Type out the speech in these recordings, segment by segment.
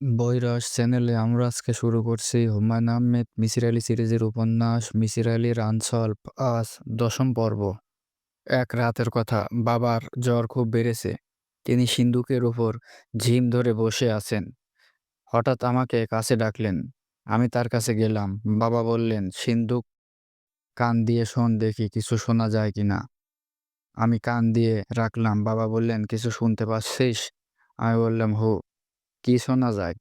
বইরস চ্যানেলে আমরা আজকে শুরু করছি হুমায়ূন আহমেদ মিসির আলী সিরিজের উপন্যাস মিসির আলীর আনসলভ আজ ১০ম পর্ব। এক রাতের কথা, বাবার জ্বর খুব বেড়েছে। তিনি সিন্দুকের উপর ঝিম ধরে বসে আছেন। হঠাৎ আমাকে কাছে ডাকলেন। আমি তার কাছে গেলাম। বাবা বললেন, সিন্দুক কান দিয়ে শোন দেখি কিছু শোনা যায় কিনা। আমি কান দিয়ে রাখলাম। বাবা বললেন, কিছু শুনতে পাচ্ছিস? আমি বললাম, হো। কি শোনা যায়?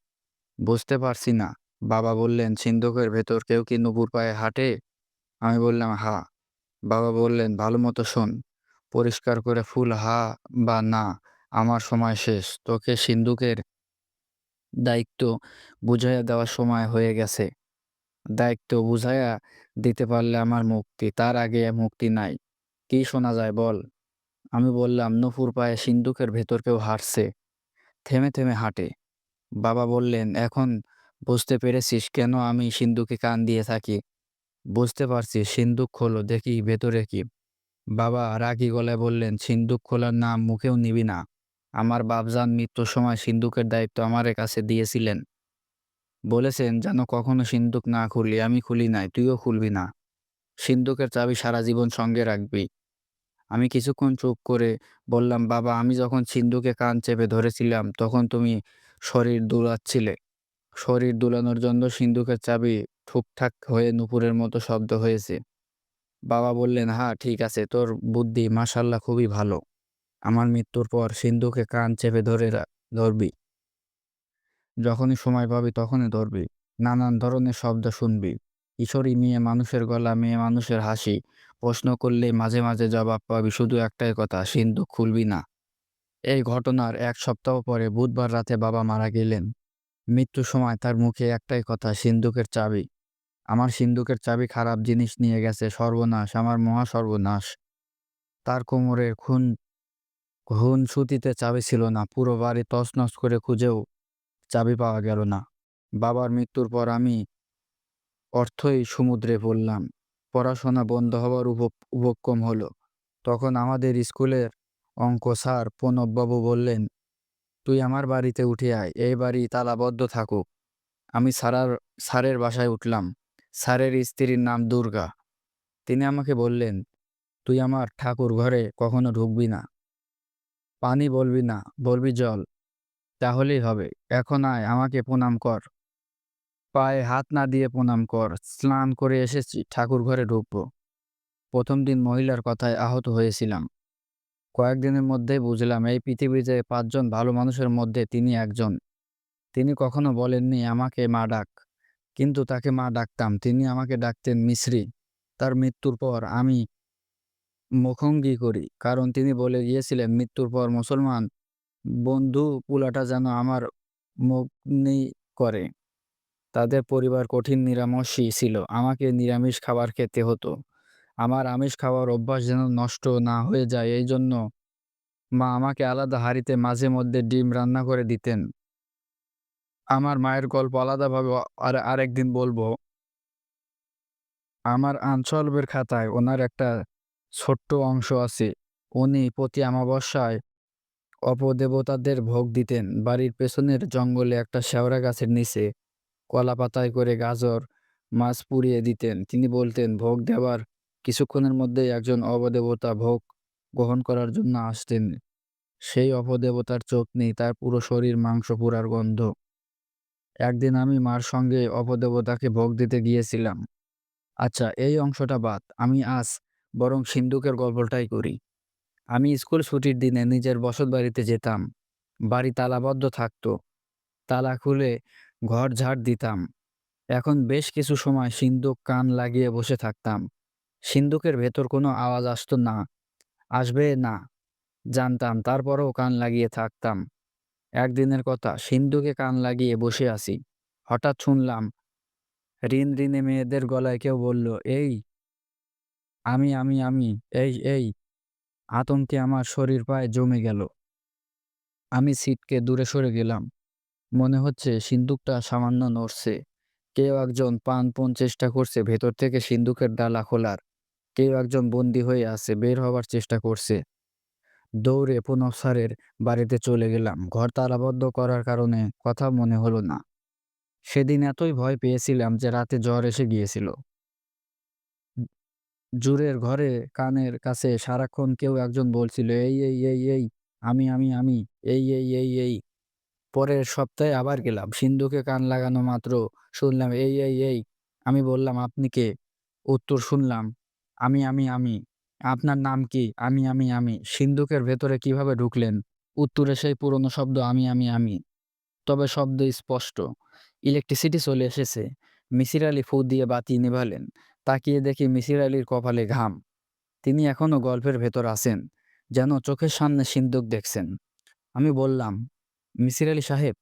বুঝতে পারছি না। বাবা বললেন, সিন্দুকের ভেতর কেউ কি নুপুর পায়ে হাঁটে? আমি বললাম, হা। বাবা বললেন, ভালো মতো শোন। পরিষ্কার করে ফুল হা বা না। আমার সময় শেষ। তোকে সিন্দুকের দায়িত্ব বুঝাইয়া দেওয়ার সময় হয়ে গেছে। দায়িত্ব বুঝাইয়া দিতে পারলে আমার মুক্তি, তার আগে মুক্তি নাই। কি শোনা যায় বল? আমি বললাম, নুপুর পায়ে সিন্দুকের ভেতর কেউ হাঁটছে, থেমে থেমে হাঁটে। বাবা বললেন, এখন বুঝতে পেরেছিস কেন আমি সিন্দুকে কান দিয়ে থাকি? বুঝতে পারছি। সিন্দুক খোলো দেখি ভেতরে কি। বাবা রাগী গলায় বললেন, সিন্দুক খোলার নাম মুখেও নিবি না। আমার বাপজান মৃত্যুর সময় সিন্দুকের দায়িত্ব আমার কাছে দিয়েছিলেন। বলেছেন যেন কখনো সিন্দুক না খুলি। আমি খুলি নাই, তুইও খুলবি না। সিন্দুকের চাবি সারা জীবন সঙ্গে রাখবি। আমি কিছুক্ষণ চুপ করে বললাম, বাবা, আমি যখন সিন্দুকে কান চেপে ধরেছিলাম তখন তুমি শরীর দুলাচ্ছিলে। শরীর দুলানোর জন্য সিন্দুকের চাবি ঠুকঠাক হয়ে নুপুরের মতো শব্দ হয়েছে। বাবা বললেন, হ্যাঁ ঠিক আছে, তোর বুদ্ধি মাশাআল্লাহ খুবই ভালো। আমার মৃত্যুর পর সিন্দুকে কান চেপে ধরবি। যখনই সময় পাবি তখনই ধরবি। নানান ধরনের শব্দ শুনবি। কিশোরী মেয়ে মানুষের গলা, মেয়ে মানুষের হাসি। প্রশ্ন করলে মাঝে মাঝে জবাব পাবি। শুধু একটাই কথা, সিন্দুক খুলবি না। এই ঘটনার ১ সপ্তাহ পরে বুধবার রাতে বাবা মারা গেলেন। মৃত্যুর সময় তার মুখে একটাই কথা, সিন্দুকের চাবি। আমার সিন্দুকের চাবি খারাপ জিনিস নিয়ে গেছে, সর্বনাশ, আমার মহা সর্বনাশ। তার কোমরের খুনসুটিতে চাবি ছিল না। পুরো বাড়ি তছনছ করে খুঁজেও চাবি পাওয়া গেল না। বাবার মৃত্যুর পর আমি অর্থই সমুদ্রে পড়লাম। পড়াশোনা বন্ধ হওয়ার উপক্রম হলো। তখন আমাদের স্কুলের অঙ্ক স্যার প্রণববাবু বললেন, তুই আমার বাড়িতে উঠে আয়, এই বাড়ি তালাবদ্ধ থাকুক। আমি স্যারের বাসায় উঠলাম। স্যারের স্ত্রীর নাম দুর্গা। তিনি আমাকে বললেন, তুই আমার ঠাকুর ঘরে কখনো ঢুকবি না। পানি বলবি না, বলবি জল। তাহলেই হবে। এখন আয়, আমাকে প্রণাম কর। পায়ে হাত না দিয়ে প্রণাম কর। স্নান করে এসেছি, ঠাকুর ঘরে ঢুকবো। প্রথম দিন মহিলার কথায় আহত হয়েছিলাম। কয়েকদিনের মধ্যেই বুঝলাম এই পৃথিবীতে ৫ জন ভালো মানুষের মধ্যে তিনি একজন। তিনি কখনো বলেননি আমাকে মা ডাক, কিন্তু তাকে মা ডাকতাম। তিনি আমাকে ডাকতেন মিছরি। তার মৃত্যুর পর আমি মুখোঙ্গি করি, কারণ তিনি বলে গিয়েছিলেন, মৃত্যুর পর মুসলমান বন্ধু পুলাটা যেন আমার মুগনি করে। তাদের পরিবার কঠিন নিরামষই ছিল। আমাকে নিরামিষ খাবার খেতে হতো। আমার আমিষ খাওয়ার অভ্যাস যেন নষ্ট না হয়ে যায়, এই জন্য মা আমাকে আলাদা হাঁড়িতে মাঝে মধ্যে ডিম রান্না করে দিতেন। আমার মায়ের গল্প আলাদাভাবে আরেকদিন বলবো। আমার আনসলভের খাতায় ওনার একটা ছোট্ট অংশ আছে। উনি প্রতি অমাবস্যায় অপদেবতাদের ভোগ দিতেন। বাড়ির পেছনের জঙ্গলে একটা শেওড়া গাছের নিচে কলা পাতায় করে গাজর মাছ পুড়িয়ে দিতেন। তিনি বলতেন, ভোগ দেওয়ার কিছুক্ষণের মধ্যেই একজন অপদেবতা ভোগ গ্রহণ করার জন্য আসতেন। সেই অপদেবতার চোখ নেই, তার পুরো শরীর মাংস পোড়ার গন্ধ। একদিন আমি মার সঙ্গে অপদেবতাকে ভোগ দিতে গিয়েছিলাম। আচ্ছা, এই অংশটা বাদ। আমি আজ বরং সিন্দুকের গল্পটাই করি। আমি স্কুল ছুটির দিনে নিজের বসতবাড়িতে যেতাম। বাড়ি তালাবদ্ধ থাকতো। তালা খুলে ঘর ঝাড় দিতাম। এখন বেশ কিছু সময় সিন্দুক কান লাগিয়ে বসে থাকতাম। সিন্দুকের ভেতর কোনো আওয়াজ আসতো না, আসবে না জানতাম, তারপরেও কান লাগিয়ে থাকতাম। একদিনের কথা, সিন্দুকে কান লাগিয়ে বসে আছি। হঠাৎ শুনলাম রিনরিনে মেয়েদের গলায় কেউ বলল, এই আমি, এই। আতঙ্কে আমার শরীর প্রায় জমে গেল। আমি ছিটকে দূরে সরে গেলাম। মনে হচ্ছে সিন্দুকটা সামান্য নড়ছে। কেউ একজন প্রাণপণ চেষ্টা করছে ভেতর থেকে সিন্দুকের ডালা খোলার। কেউ একজন বন্দী হয়ে আছে, বের হবার চেষ্টা করছে। দৌড়ে পুনঃ স্যারের বাড়িতে চলে গেলাম। ঘর তালাবদ্ধ করার কারণে কথা মনে হলো না। সেদিন এতই ভয় পেয়েছিলাম যে রাতে জ্বর এসে গিয়েছিল। জুড়ের ঘরে কানের কাছে সারাক্ষণ কেউ একজন বলছিল, "এই, এই, এই, এই, আমি, এই।" পরের সপ্তাহে আবার গেলাম। সিন্ধুকে কান লাগানো মাত্র শুনলাম, "এই, এই, এই।" আমি বললাম, "আপনি কে?" উত্তর শুনলাম, "আমি।" "আপনার নাম কি?" "আমি।" সিন্ধুকের ভেতরে কিভাবে ঢুকলেন? উত্তরে সেই পুরনো শব্দ, "আমি।" তবে শব্দ স্পষ্ট। ইলেকট্রিসিটি চলে এসেছে। মিসির আলি ফু দিয়ে বাতি নেভালেন। তাকিয়ে দেখি মিসির আলির কপালে ঘাম। তিনি এখনো গল্পের ভেতর আছেন। যেন চোখের সামনে সিন্দুক দেখছেন। আমি বললাম, "মিসির আলি সাহেব,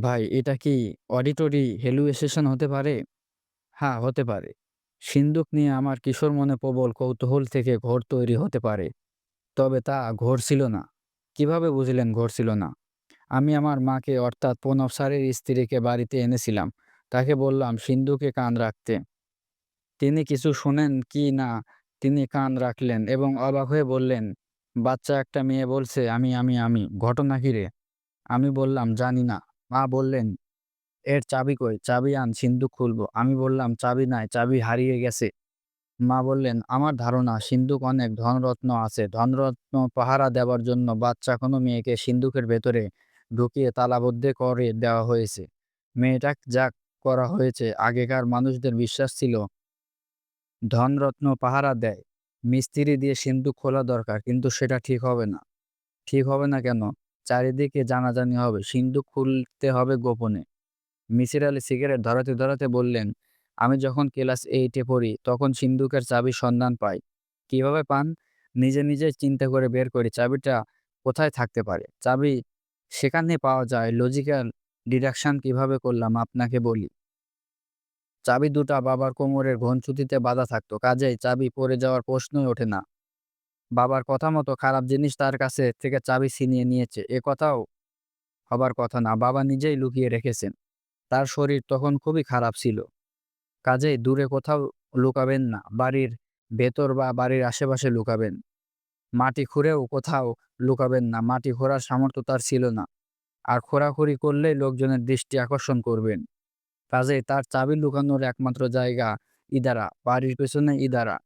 ভাই এটা কি অডিটরি হ্যালুসিনেশন হতে পারে?" "হ্যাঁ, হতে পারে। সিন্দুক নিয়ে আমার কিশোর মনে প্রবল কৌতূহল থেকে ঘোর তৈরি হতে পারে। তবে তা ঘোর ছিল না।" "কিভাবে বুঝলেন ঘোর ছিল না?" "আমি আমার মাকে অর্থাৎ প্রণব স্যারের স্ত্রীকে বাড়িতে এনেছিলাম। তাকে বললাম সিন্দুকে কান রাখতে। তিনি কিছু শোনেন কি না তিনি কান রাখলেন এবং অবাক হয়ে বললেন, 'বাচ্চা একটা মেয়ে বলছে আমি। ঘটনা কি রে?' আমি বললাম, 'জানি না।' মা বললেন, 'এর চাবি কই? চাবি আন, সিন্দুক খুলব।' আমি বললাম, 'চাবি নাই, চাবি হারিয়ে গেছে।' মা বললেন, 'আমার ধারণা সিন্দুক অনেক ধনরত্ন আছে। ধনরত্ন পাহারা দেবার জন্য বাচ্চা কোনো মেয়েকে সিন্দুকের ভেতরে ঢুকিয়ে তালাবদ্ধ করে দেওয়া হয়েছে। মেয়েটা যা করা হয়েছে, আগেকার মানুষদের বিশ্বাস ছিল ধনরত্ন পাহারা দেয়। মিস্ত্রি দিয়ে সিন্দুক খোলা দরকার, কিন্তু সেটা ঠিক হবে না।' ঠিক হবে না কেন? চারিদিকে জানাজানি হবে। সিন্দুক খুলতে হবে গোপনে। মিসির আলি সিগারেট ধরাতে বললেন, "আমি যখন ক্লাস 8 এ পড়ি তখন সিন্দুকের চাবির সন্ধান পাই।" "কিভাবে পান?" নিজেই চিন্তা করে বের করি চাবিটা কোথায় থাকতে পারে। চাবি সেখানে পাওয়া যায়। লজিক্যাল ডিডাকশন কিভাবে করলাম আপনাকে বলি। চাবি দুটা বাবার কোমরের ঘনছুটিতে বাঁধা থাকতো। কাজেই চাবি পড়ে যাওয়ার প্রশ্নই ওঠে না। বাবার কথা মতো খারাপ জিনিস তার কাছে থেকে চাবি ছিনিয়ে নিয়েছে, এ কথাও হবার কথা না। বাবা নিজেই লুকিয়ে রেখেছেন। তার শরীর তখন খুবই খারাপ ছিল। কাজেই দূরে কোথাও লুকাবেন না। বাড়ির ভেতর বা বাড়ির আশেপাশে লুকাবেন। মাটি খুঁড়েও কোথাও লুকাবেন না। মাটি খোঁড়ার সামর্থ্য তার ছিল না। আর খোঁড়াখুড়ি করলেই লোকজনের দৃষ্টি আকর্ষণ করবেন। কাজেই তার চাবি লুকানোর একমাত্র জায়গা ইদারা, বাড়ির পেছনে ইদারা।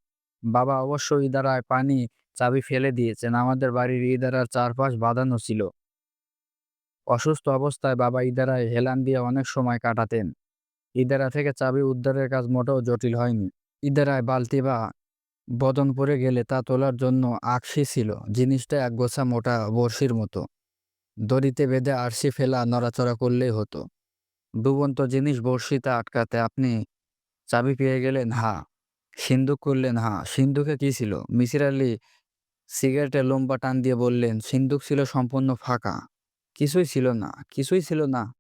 বাবা অবশ্য ইদারায় পানি চাবি ফেলে দিয়েছেন। আমাদের বাড়ির ইদারার চারপাশ বাঁধানো ছিল। অসুস্থ অবস্থায় বাবা ইদারায় হেলান দিয়ে অনেক সময় কাটাতেন। ইদারা থেকে চাবি উদ্ধারের কাজ মোটেও জটিল হয়নি। ইদারায় বালতি বা বদন পড়ে গেলে তা তোলার জন্য আকশি ছিল। জিনিসটা একগোছা মোটা বড়শির মতো। দড়িতে বেঁধে আরশি ফেলা নড়াচড়া করলেই হতো। ডুবন্ত জিনিস বড়শিতে আটকাতে আপনি চাবি পেয়ে গেলেন, হ্যাঁ। সিন্দুক করলেন, হ্যাঁ। সিন্দুকে কি ছিল? মিসির আলি সিগারেটে লম্বা টান দিয়ে বললেন, সিন্দুক ছিল সম্পূর্ণ ফাঁকা। কিছুই ছিল না।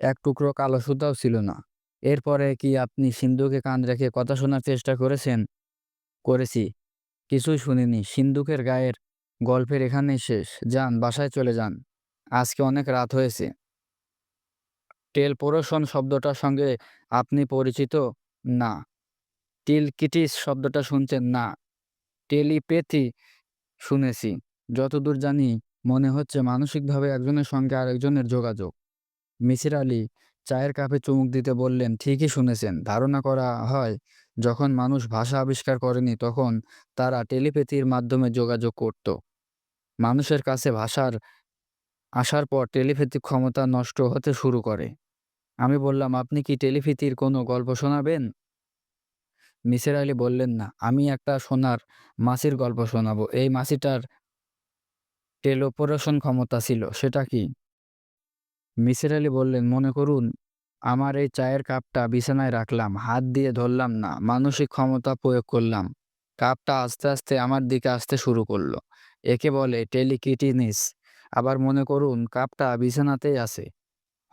এক টুকরো কালো সুতাও ছিল না। এরপরে কি আপনি সিন্দুকে কান রেখে কথা শোনার চেষ্টা করেছেন? করেছি। কিছুই শুনিনি। সিন্দুকের গায়ের গল্পের এখানেই শেষ। যান, বাসায় চলে যান। আজকে অনেক রাত হয়েছে। টেলপোরেশন শব্দটার সঙ্গে আপনি পরিচিত? না। টিলকিটিস শব্দটা শুনছেন? না। টেলিপ্যাথি শুনেছি। যতদূর জানি মনে হচ্ছে মানসিকভাবে একজনের সঙ্গে আরেকজনের যোগাযোগ। মিসির আলি চায়ের কাপে চুমুক দিতে বললেন, ঠিকই শুনেছেন। ধারণা করা হয় যখন মানুষ ভাষা আবিষ্কার করেনি তখন তারা টেলিপ্যাথির মাধ্যমে যোগাযোগ করত। মানুষের কাছে ভাষার আসার পর টেলিপ্যাথিক ক্ষমতা নষ্ট হতে শুরু করে। আমি বললাম, আপনি কি টেলিপ্যাথির কোনো গল্প শোনাবেন? মিসির আলি বললেন, না, আমি একটা সোনার মাছির গল্প শোনাবো। এই মাছিটার টেলিপোরেশন ক্ষমতা ছিল। সেটা কি? মিসির আলি বললেন, মনে করুন আমার এই চায়ের কাপটা বিছানায় রাখলাম। হাত দিয়ে ধরলাম না, মানসিক ক্ষমতা প্রয়োগ করলাম। কাপটা আস্তে আমার দিকে আসতে শুরু করলো। একে বলে টেলিকিনেসিস। আবার মনে করুন কাপটা বিছানাতেই আছে।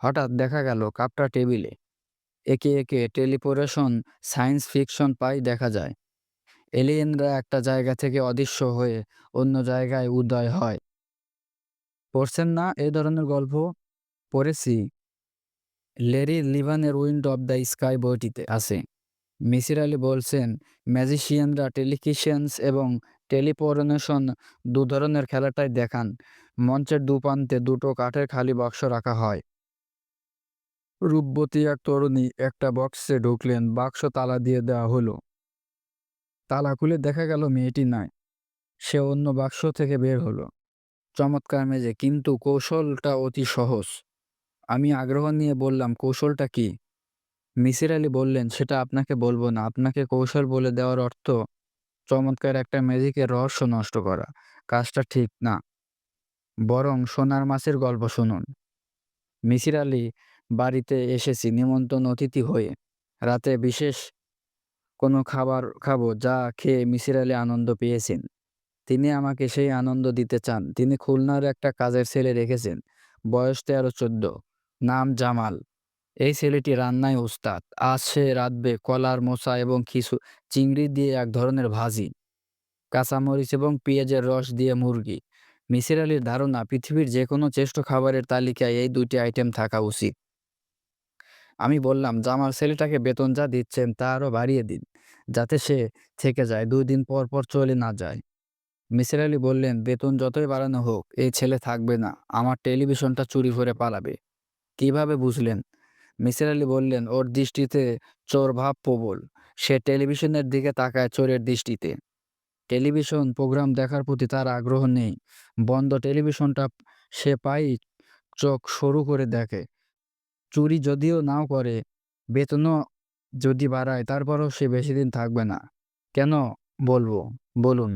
হঠাৎ দেখা গেল কাপটা টেবিলে। একে টেলিপোরেশন সায়েন্স ফিকশন পাই দেখা যায়। এলিয়েনরা একটা জায়গা থেকে অদৃশ্য হয়ে অন্য জায়গায় উদয় হয়। পড়ছেন না এই ধরনের গল্প? পড়েছি। ল্যারি লিভানের উইন্ড অব দ্য স্কাই বইটিতে আছে। মিসির আলি বলছেন, ম্যাজিশিয়ানরা টেলিকিনেসিস এবং টেলিপোর্টেশন ২ ধরনের খেলাটাই দেখান। মঞ্চের দু'প্রান্তে দুটো কাঠের খালি বাক্স রাখা হয়। রূপবতী এক তরুণী একটা বক্সে ঢুকলেন, বাক্স তালা দিয়ে দেওয়া হলো। তালা খুলে দেখা গেল মেয়েটি নাই। সে অন্য বাক্স থেকে বের হলো। চমৎকার মেজে, কিন্তু কৌশলটা অতি সহজ। আমি আগ্রহ নিয়ে বললাম, কৌশলটা কি? মিসির আলি বললেন, সেটা আপনাকে বলবো না। আপনাকে কৌশল বলে দেওয়ার অর্থ চমৎকার একটা ম্যাজিকের রহস্য নষ্ট করা। কাজটা ঠিক না। বরং সোনার মাছের গল্প শুনুন। মিসির আলি বাড়িতে এসেছি নিমন্ত্রণ অতিথি হয়ে। রাতে বিশেষ কোনো খাবার খাবো, যা খেয়ে মিসির আলি আনন্দ পেয়েছেন। তিনি আমাকে সেই আনন্দ দিতে চান। তিনি খুলনার একটা কাজের ছেলে রেখেছেন। বয়স ১৩-১৪। নাম জামাল। এই ছেলেটি রান্নায় ওস্তাদ। আজ সে রাঁধবে কলার মোচা এবং কিছু চিংড়ি দিয়ে এক ধরনের ভাজি, কাঁচামরিচ এবং পেঁয়াজের রস দিয়ে মুরগি। মিসির আলির ধারণা, পৃথিবীর যেকোনো শ্রেষ্ঠ খাবারের তালিকায় এই ২টি আইটেম থাকা উচিত। আমি বললাম, জামাল ছেলেটাকে বেতন যা দিচ্ছেন তা আরও বাড়িয়ে দিন, যাতে সে থেকে যায়, ২ দিন পর পর চলে না যায়। মিসির আলি বললেন, বেতন যতই বাড়ানো হোক, এই ছেলে থাকবে না। আমার টেলিভিশনটা চুরি করে পালাবে। কিভাবে বুঝলেন? মিসির আলি বললেন, ওর দৃষ্টিতে চোর ভাব প্রবল। সে টেলিভিশনের দিকে তাকায় চোরের দৃষ্টিতে। টেলিভিশন প্রোগ্রাম দেখার প্রতি তার আগ্রহ নেই। বন্ধ টেলিভিশনটা সে প্রায়ই চোখ সরু করে দেখে। চুরি যদিও নাও করে, বেতনও যদি বাড়ায়, তারপরেও সে বেশিদিন থাকবে না। কেন বলবো? বলুন।